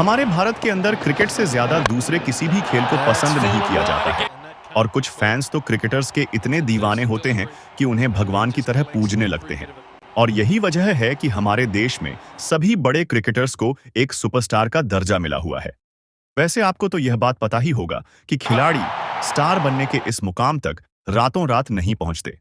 हमारे भारत के अंदर क्रिकेट से ज्यादा दूसरे किसी भी खेल को पसंद नहीं किया जाता है। और कुछ फैंस तो क्रिकेटर्स के इतने दीवाने होते हैं कि उन्हें भगवान की तरह पूजने लगते हैं। और यही वजह है कि हमारे देश में सभी बड़े क्रिकेटर्स को एक सुपरस्टार का दर्जा मिला हुआ है। वैसे आपको तो यह बात पता ही होगा कि खिलाड़ी स्टार बनने के इस मुकाम तक रातों रात नहीं पहुंचते,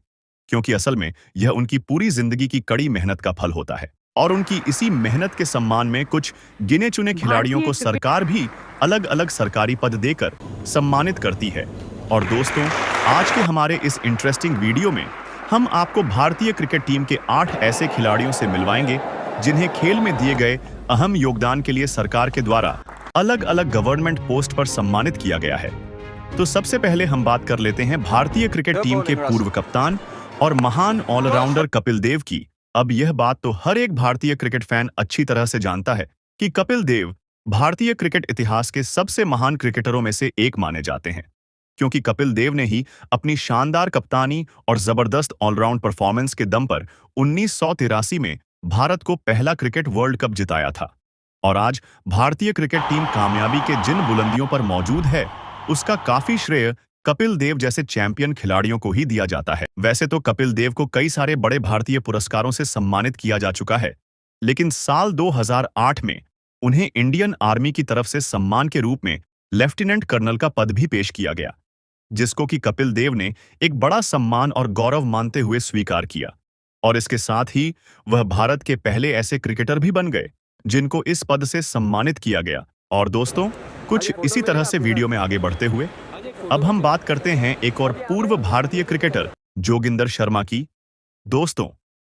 क्योंकि असल में यह उनकी पूरी जिंदगी की कड़ी मेहनत का फल होता है। और उनकी इसी मेहनत के सम्मान में कुछ गिने चुने खिलाड़ियों को सरकार भी अलग अलग सरकारी पद देकर सम्मानित करती है। और दोस्तों, आज के हमारे इस इंटरेस्टिंग वीडियो में हम आपको भारतीय क्रिकेट टीम के 8 ऐसे खिलाड़ियों से मिलवाएंगे जिन्हें खेल में दिए गए अहम योगदान के लिए सरकार के द्वारा अलग अलग गवर्नमेंट पोस्ट पर सम्मानित किया गया है। तो सबसे पहले हम बात कर लेते हैं भारतीय क्रिकेट टीम के पूर्व कप्तान और महान ऑलराउंडर कपिल देव की। अब यह बात तो हर एक भारतीय क्रिकेट फैन अच्छी तरह से जानता है कि कपिल देव भारतीय क्रिकेट इतिहास के सबसे महान क्रिकेटरों में से एक माने जाते हैं, क्योंकि कपिल देव ने ही अपनी शानदार कप्तानी और जबरदस्त ऑलराउंड परफॉर्मेंस के दम पर 1983 में भारत को पहला क्रिकेट वर्ल्ड कप जिताया था। और आज भारतीय क्रिकेट टीम कामयाबी के जिन बुलंदियों पर मौजूद है, उसका काफी श्रेय कपिल देव जैसे चैंपियन खिलाड़ियों को ही दिया जाता है। वैसे तो कपिल देव को कई सारे बड़े भारतीय पुरस्कारों से सम्मानित किया जा चुका है, लेकिन साल 2008 में उन्हें इंडियन आर्मी की तरफ से सम्मान के रूप में लेफ्टिनेंट कर्नल का पद भी पेश किया गया, जिसको कि कपिल देव ने एक बड़ा सम्मान और गौरव मानते हुए स्वीकार किया। और इसके साथ ही वह भारत के पहले ऐसे क्रिकेटर भी बन गए जिनको इस पद से सम्मानित किया गया। और दोस्तों, कुछ इसी तरह से वीडियो में आगे बढ़ते हुए अब हम बात करते हैं एक और पूर्व भारतीय क्रिकेटर जोगिंदर शर्मा की। दोस्तों,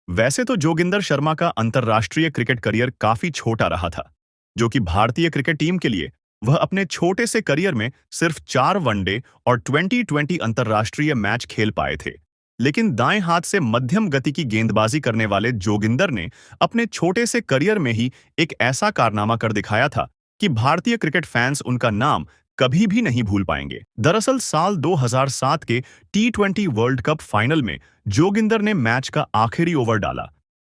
वैसे तो जोगिंदर शर्मा का अंतर्राष्ट्रीय क्रिकेट करियर काफी छोटा रहा था, जो कि भारतीय क्रिकेट टीम के लिए वह अपने छोटे से करियर में सिर्फ 4 वनडे और 2020 अंतर्राष्ट्रीय मैच खेल पाए थे। लेकिन दाएं हाथ से मध्यम गति की गेंदबाजी करने वाले जोगिंदर ने अपने छोटे से करियर में ही एक ऐसा कारनामा कर दिखाया था कि भारतीय क्रिकेट फैंस उनका नाम कभी भी नहीं भूल पाएंगे। दरअसल साल 2007 के T20 वर्ल्ड कप फाइनल में जोगिंदर ने मैच का आखिरी ओवर डाला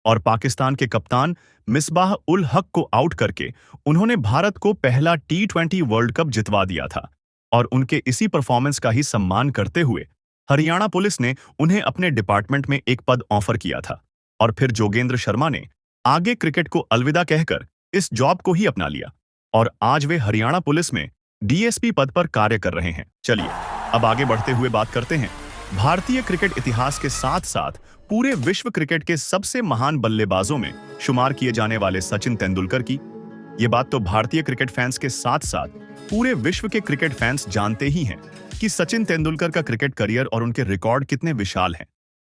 और पाकिस्तान के कप्तान मिसबाह उल हक को आउट करके उन्होंने भारत को पहला T20 वर्ल्ड कप जितवा दिया था। और उनके इसी परफॉर्मेंस का ही सम्मान करते हुए हरियाणा पुलिस ने उन्हें अपने डिपार्टमेंट में एक पद ऑफर किया था। और फिर जोगेंद्र शर्मा ने आगे क्रिकेट को अलविदा कहकर इस जॉब को ही अपना लिया और आज वे हरियाणा पुलिस में DSP पद पर कार्य कर रहे हैं। चलिए अब आगे बढ़ते हुए बात करते हैं भारतीय क्रिकेट इतिहास के साथ साथ पूरे विश्व क्रिकेट के सबसे महान बल्लेबाजों में शुमार किए जाने वाले सचिन तेंदुलकर की। ये बात तो भारतीय क्रिकेट फैंस के साथ साथ पूरे विश्व के क्रिकेट फैंस जानते ही हैं कि सचिन तेंदुलकर का क्रिकेट करियर और उनके रिकॉर्ड कितने विशाल हैं।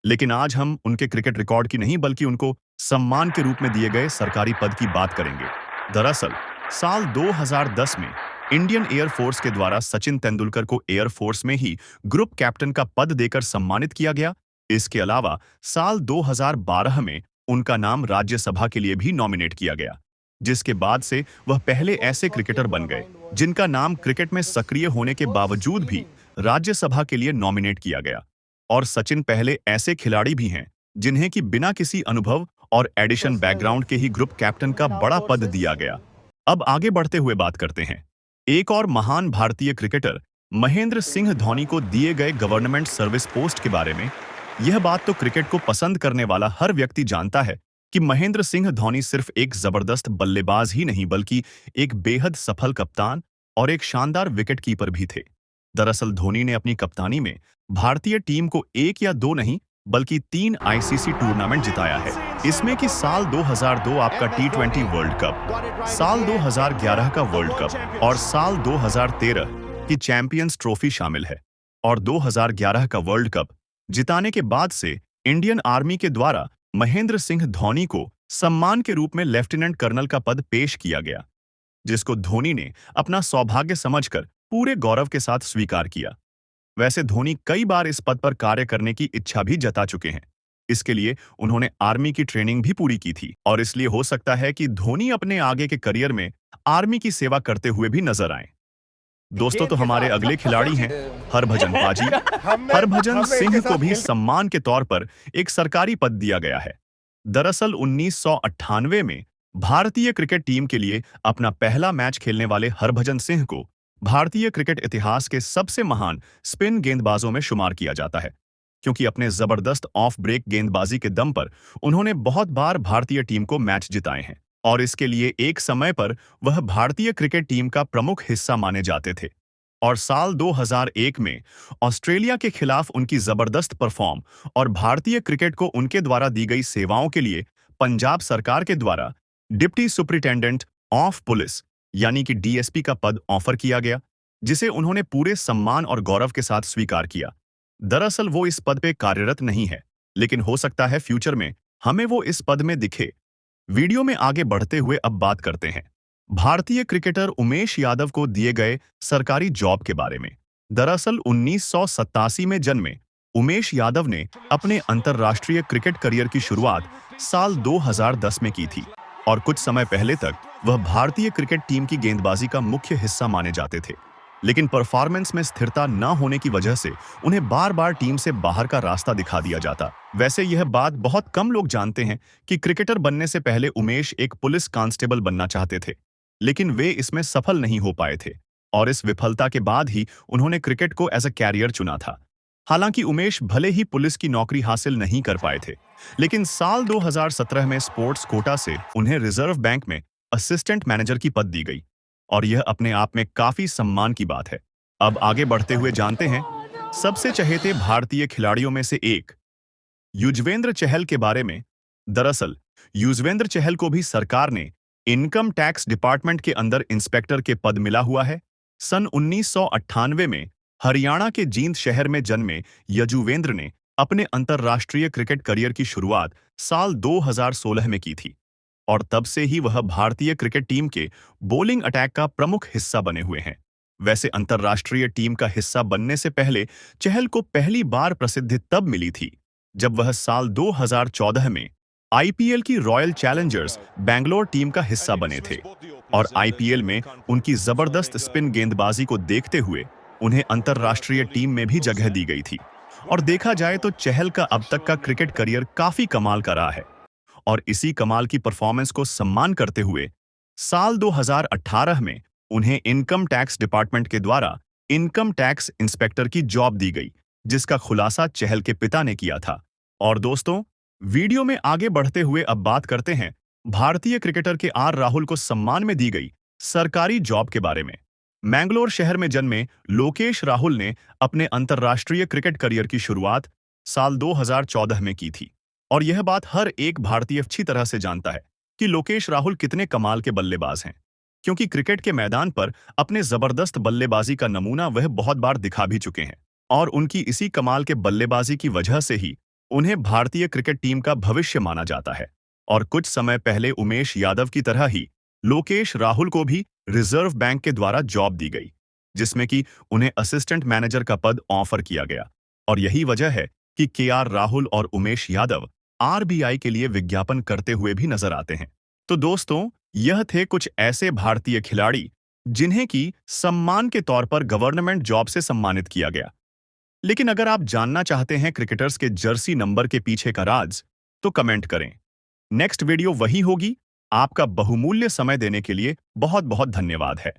लेकिन आज हम उनके क्रिकेट रिकॉर्ड की नहीं बल्कि उनको सम्मान के रूप में दिए गए सरकारी पद की बात करेंगे। दरअसल साल 2010 में इंडियन एयरफोर्स के द्वारा सचिन तेंदुलकर को एयरफोर्स में ही ग्रुप कैप्टन का पद देकर सम्मानित किया गया। इसके अलावा साल 2012 में उनका नाम राज्यसभा के लिए भी नॉमिनेट किया गया, जिसके बाद से वह पहले ऐसे क्रिकेटर बन गए जिनका नाम क्रिकेट में सक्रिय होने के बावजूद भी राज्यसभा के लिए नॉमिनेट किया गया। और सचिन पहले ऐसे खिलाड़ी भी हैं जिन्हें कि बिना किसी अनुभव और एडिशन बैकग्राउंड के ही ग्रुप कैप्टन का बड़ा पद दिया गया। अब आगे बढ़ते हुए बात करते हैं एक और महान भारतीय क्रिकेटर महेंद्र सिंह धोनी को दिए गए गवर्नमेंट सर्विस पोस्ट के बारे में। यह बात तो क्रिकेट को पसंद करने वाला हर व्यक्ति जानता है कि महेंद्र सिंह धोनी सिर्फ एक जबरदस्त बल्लेबाज ही नहीं बल्कि एक बेहद सफल कप्तान और एक शानदार विकेट कीपर भी थे। दरअसल धोनी ने अपनी कप्तानी में भारतीय टीम को 1 या 2 नहीं बल्कि 3 ICC टूर्नामेंट जिताया है। इसमें कि साल 2002 आपका T20 वर्ल्ड कप, साल 2011 का वर्ल्ड कप और साल 2013 की चैंपियंस ट्रॉफी शामिल है। और 2011 का वर्ल्ड कप जिताने के बाद से इंडियन आर्मी के द्वारा महेंद्र सिंह धोनी को सम्मान के रूप में लेफ्टिनेंट कर्नल का पद पेश किया गया, जिसको धोनी ने अपना सौभाग्य समझकर पूरे गौरव के साथ स्वीकार किया। वैसे धोनी कई बार इस पद पर कार्य करने की इच्छा भी जता चुके हैं। इसके लिए उन्होंने आर्मी की ट्रेनिंग भी पूरी की थी और इसलिए हो सकता है कि धोनी अपने आगे के करियर में आर्मी की सेवा करते हुए भी नजर आए। दोस्तों, तो हमारे अगले खिलाड़ी हैं हरभजन पाजी। हरभजन सिंह को भी सम्मान के तौर पर एक सरकारी पद दिया गया है। दरअसल 1998 में भारतीय क्रिकेट टीम के लिए अपना पहला मैच खेलने वाले हरभजन सिंह को भारतीय क्रिकेट इतिहास के सबसे महान स्पिन गेंदबाजों में शुमार किया जाता है, क्योंकि अपने जबरदस्त ऑफ ब्रेक गेंदबाजी के दम पर उन्होंने बहुत बार भारतीय टीम को मैच जिताए हैं और इसके लिए एक समय पर वह भारतीय क्रिकेट टीम का प्रमुख हिस्सा माने जाते थे। और साल 2001 में ऑस्ट्रेलिया के खिलाफ उनकी जबरदस्त परफॉर्म और भारतीय क्रिकेट को उनके द्वारा दी गई सेवाओं के लिए पंजाब सरकार के द्वारा डिप्टी सुपरिटेंडेंट ऑफ पुलिस यानी कि डीएसपी का पद ऑफर किया गया, जिसे उन्होंने पूरे सम्मान और गौरव के साथ स्वीकार किया। दरअसल वो इस पद पे कार्यरत नहीं है, लेकिन हो सकता है फ्यूचर में हमें वो इस पद में दिखे। वीडियो में आगे बढ़ते हुए अब बात करते हैं भारतीय क्रिकेटर उमेश यादव को दिए गए सरकारी जॉब के बारे में। दरअसल 1987 में जन्मे उमेश यादव ने अपने अंतर्राष्ट्रीय क्रिकेट करियर की शुरुआत साल 2010 में की थी और कुछ समय पहले तक वह भारतीय क्रिकेट टीम की गेंदबाजी का मुख्य हिस्सा माने जाते थे। लेकिन परफॉर्मेंस में स्थिरता न होने की वजह से उन्हें बार बार टीम से बाहर का रास्ता दिखा दिया जाता। वैसे यह बात बहुत कम लोग जानते हैं कि क्रिकेटर बनने से पहले उमेश एक पुलिस कांस्टेबल बनना चाहते थे, लेकिन वे इसमें सफल नहीं हो पाए थे और इस विफलता के बाद ही उन्होंने क्रिकेट को एज अ कैरियर चुना था। हालांकि उमेश भले ही पुलिस की नौकरी हासिल नहीं कर पाए थे, लेकिन साल 2017 में स्पोर्ट्स कोटा से उन्हें रिजर्व बैंक में असिस्टेंट मैनेजर की पद दी गई और यह अपने आप में काफी सम्मान की बात है। अब आगे बढ़ते हुए जानते हैं सबसे चहेते भारतीय खिलाड़ियों में से एक युजवेंद्र चहल के बारे में। दरअसल युजवेंद्र चहल को भी सरकार ने इनकम टैक्स डिपार्टमेंट के अंदर इंस्पेक्टर के पद मिला हुआ है। सन 1998 में हरियाणा के जींद शहर में जन्मे यजुवेंद्र ने अपने अंतर्राष्ट्रीय क्रिकेट करियर की शुरुआत साल 2016 में की थी और तब से ही वह भारतीय क्रिकेट टीम के बॉलिंग अटैक का प्रमुख हिस्सा बने हुए हैं। वैसे अंतर्राष्ट्रीय टीम का हिस्सा बनने से पहले चहल को पहली बार प्रसिद्धि तब मिली थी जब वह साल 2014 में आईपीएल की रॉयल चैलेंजर्स बैंगलोर टीम का हिस्सा बने थे और आईपीएल में उनकी जबरदस्त स्पिन गेंदबाजी को देखते हुए उन्हें अंतर्राष्ट्रीय टीम में भी जगह दी गई थी। और देखा जाए तो चहल का अब तक का क्रिकेट करियर काफी कमाल का रहा है और इसी कमाल की परफॉर्मेंस को सम्मान करते हुए साल 2018 में उन्हें इनकम टैक्स डिपार्टमेंट के द्वारा इनकम टैक्स इंस्पेक्टर की जॉब दी गई, जिसका खुलासा चहल के पिता ने किया था। और दोस्तों, वीडियो में आगे बढ़ते हुए अब बात करते हैं भारतीय क्रिकेटर के आर राहुल को सम्मान में दी गई सरकारी जॉब के बारे में। मैंगलोर शहर में जन्मे लोकेश राहुल ने अपने अंतर्राष्ट्रीय क्रिकेट करियर की शुरुआत साल 2014 में की थी और यह बात हर एक भारतीय अच्छी तरह से जानता है कि लोकेश राहुल कितने कमाल के बल्लेबाज हैं, क्योंकि क्रिकेट के मैदान पर अपने जबरदस्त बल्लेबाजी का नमूना वह बहुत बार दिखा भी चुके हैं और उनकी इसी कमाल के बल्लेबाजी की वजह से ही उन्हें भारतीय क्रिकेट टीम का भविष्य माना जाता है। और कुछ समय पहले उमेश यादव की तरह ही लोकेश राहुल को भी रिजर्व बैंक के द्वारा जॉब दी गई, जिसमें कि उन्हें असिस्टेंट मैनेजर का पद ऑफर किया गया और यही वजह है कि केआर राहुल और उमेश यादव आरबीआई के लिए विज्ञापन करते हुए भी नजर आते हैं। तो दोस्तों, यह थे कुछ ऐसे भारतीय खिलाड़ी जिन्हें की सम्मान के तौर पर गवर्नमेंट जॉब से सम्मानित किया गया। लेकिन अगर आप जानना चाहते हैं क्रिकेटर्स के जर्सी नंबर के पीछे का राज, तो कमेंट करें। नेक्स्ट वीडियो वही होगी। आपका बहुमूल्य समय देने के लिए बहुत बहुत धन्यवाद है।